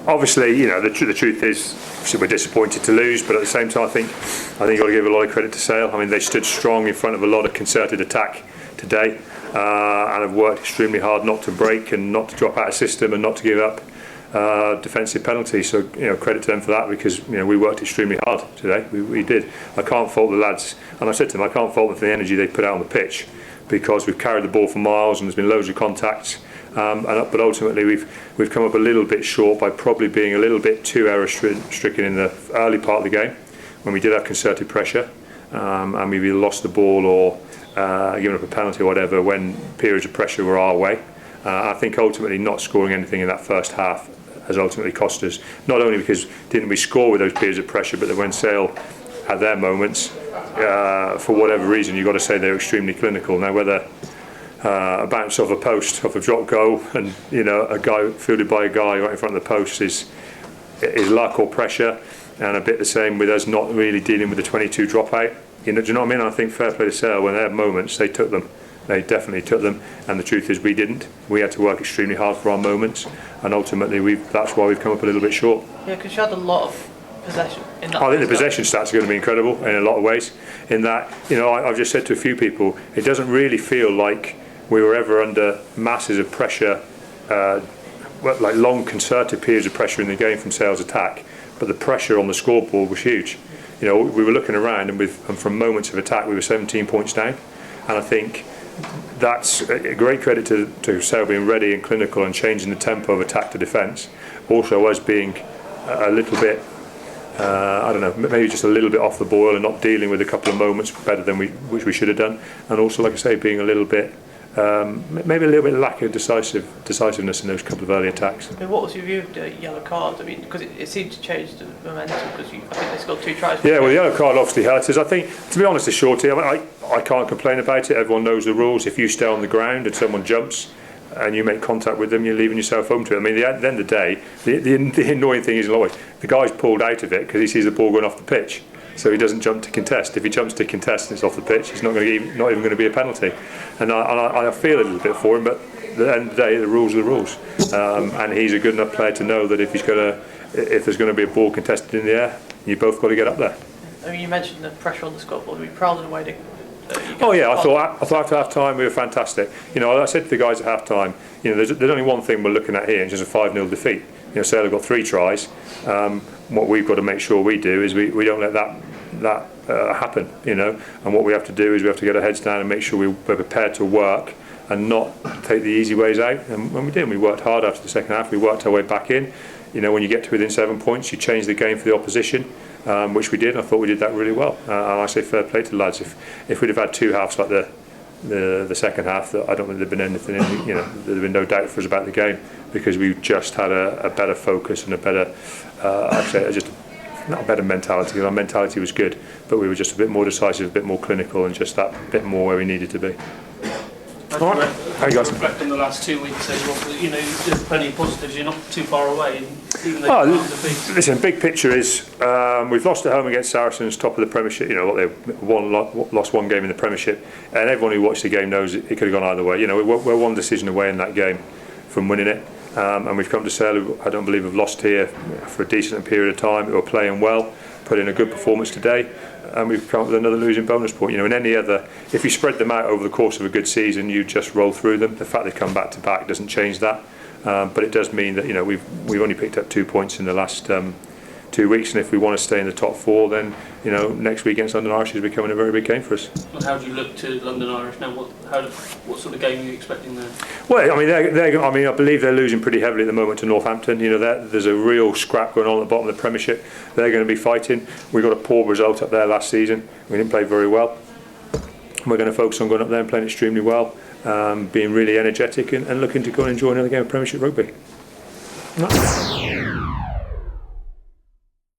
Obviously, you know, the truth is, obviously we're disappointed to lose, but at the same time, I think you've got to give a lot of credit to Sale. I mean, they stood strong in front of a lot of concerted attack today, and have worked extremely hard not to break and not to drop out of system and not to give up defensive penalties. So, you know, credit to them for that, because, you know, we worked extremely hard today. We did. I can't fault the lads, and I said to them, I can't fault them for the energy they put out on the pitch, because we've carried the ball for miles and there's been loads of contacts. But ultimately we've come up a little bit short by probably being a little bit too error stricken in the early part of the game when we did have concerted pressure, and we either lost the ball or given up a penalty or whatever when periods of pressure were our way. I think ultimately not scoring anything in that first half has ultimately cost us, not only because didn't we score with those periods of pressure, but that when Sale had their moments, for whatever reason, you've got to say they're extremely clinical. Now, whether a bounce off a post, off a drop goal, and, you know, a guy fielded by a guy right in front of the post is luck or pressure, and a bit the same with us not really dealing with the 22 dropout. You know, do you know what I mean? I think fair play to Sale, when they had moments, they took them. They definitely took them, and the truth is we didn't. We had to work extremely hard for our moments, and ultimately that's why we've come up a little bit short. Yeah, because you had a lot of possession in that. I think the possession stats are going to be incredible in a lot of ways, in that, you know, I've just said to a few people, it doesn't really feel like we were ever under masses of pressure, like long concerted periods of pressure in the game from Sale's attack, but the pressure on the scoreboard was huge. You know, we were looking around, and from moments of attack we were 17 points down, and I think that's a great credit to Sale being ready and clinical and changing the tempo of attack to defence. Also us being a little bit, I don't know, maybe just a little bit off the boil and not dealing with a couple of moments better than which we should have done, and also, like I say, being a little bit, maybe a little bit lack of decisiveness in those couple of early attacks. I mean, what was your view of the yellow card? I mean, because it seemed to change the momentum, because I think they scored 2 tries. Yeah, well, the yellow card obviously hurt us. I think, to be honest, the shorty, I can't complain about it. Everyone knows the rules. If you stay on the ground and someone jumps and you make contact with them, you're leaving yourself home to it. I mean, at the end of the day, the annoying thing is always the guy's pulled out of it because he sees the ball going off the pitch. So he doesn't jump to contest. If he jumps to contest and it's off the pitch, it's not even going to be a penalty. And I feel a little bit for him, but at the end of the day, the rules are the rules. And he's a good enough player to know that if there's going to be a ball contested in the air, you both got to get up there. I mean, you mentioned the pressure on the scoreboard. Are we proud of the way Oh yeah, I thought after half time we were fantastic. You know, I said to the guys at half time, you know, there's only one thing we're looking at here, and it's just a 5-0 defeat. You know, Sale have got 3 tries. What we've got to make sure we do is we don't let that happen. You know, and what we have to do is we have to get our heads down and make sure we're prepared to work and not take the easy ways out. And when we did, we worked hard after the second half. We worked our way back in. You know, when you get to within 7 points, you change the game for the opposition, which we did. I thought we did that really well. And I say fair play to the lads. If we'd have had 2 halves like the second half, I don't think there'd been anything. You know, there'd been no doubt for us about the game, because we just had a better focus and a better, I'd say, just not a better mentality. Our mentality was good, but we were just a bit more decisive, a bit more clinical, and just that bit more where we needed to be. All right. How you guys reflect on the last 2 weeks? You know, there's plenty of positives. You're not too far away. Listen, big picture is we've lost at home against Saracens, top of the Premiership. You know what, they lost 1 game in the Premiership, and everyone who watched the game knows it could have gone either way. You know, we're 1 decision away in that game from winning it, and we've come to Sale, who I don't believe have lost here for a decent period of time. Who are playing well, put in a good performance today. And we've come up with another losing bonus point. You know, in any other, if you spread them out over the course of a good season, you just roll through them. The fact they come back to back doesn't change that, but it does mean that, you know, we've only picked up 2 points in the last 2 weeks, and if we want to stay in the top 4, then, you know, next week against London Irish is becoming a very big game for us. And how do you look to London Irish now? What sort of game are you expecting there? Well, I mean, I believe they're losing pretty heavily at the moment to Northampton. You know, there's a real scrap going on at the bottom of the Premiership. They're going to be fighting. We got a poor result up there last season. We didn't play very well. We're going to focus on going up there and playing extremely well, being really energetic and looking to go and enjoy another game of Premiership rugby.